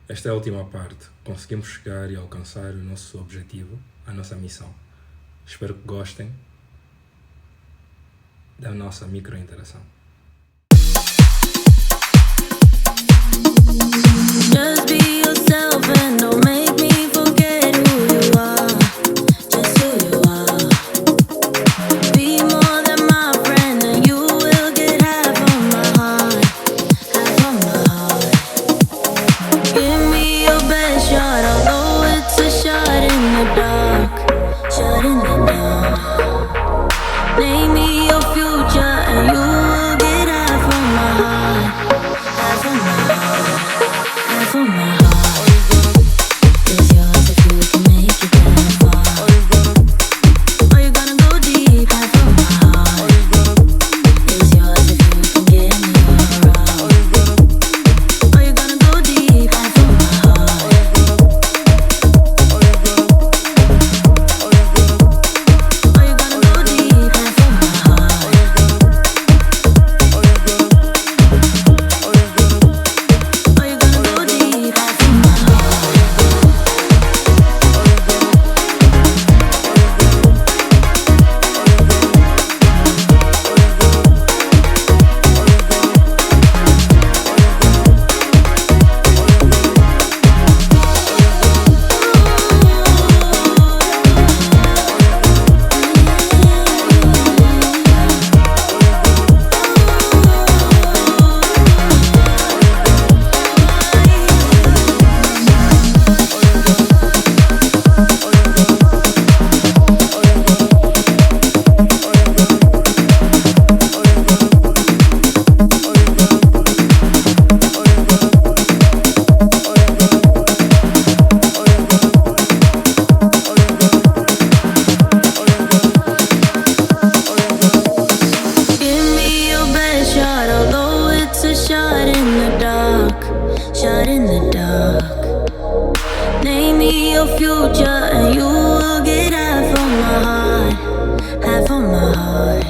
Esta é a última parte. Conseguimos chegar e alcançar o nosso objetivo, a nossa missão. Espero que gostem da nossa microinteração. Just be yourself and don't make me forget who you are. Just who you are. Be more than my friend and you will get half of my heart. Half of my heart. Give me your best shot, although it's a shot in the dark. Shot in the dark. Name me your future and you will get half of my heart. Half of my heart. Half of my heart is yours if you can make it that far. Are you gonna go deep? Half of my heart is yours if you can get me around. Are you gonna go deep? Half of my heart. Are you gonna go deep? Half of my heart. Are you gonna go deep? Half of my heart. Give me your best shot, although it's a shot in the dark. Shot in the dark. Name me your future and you will get half of my heart. Half of my heart.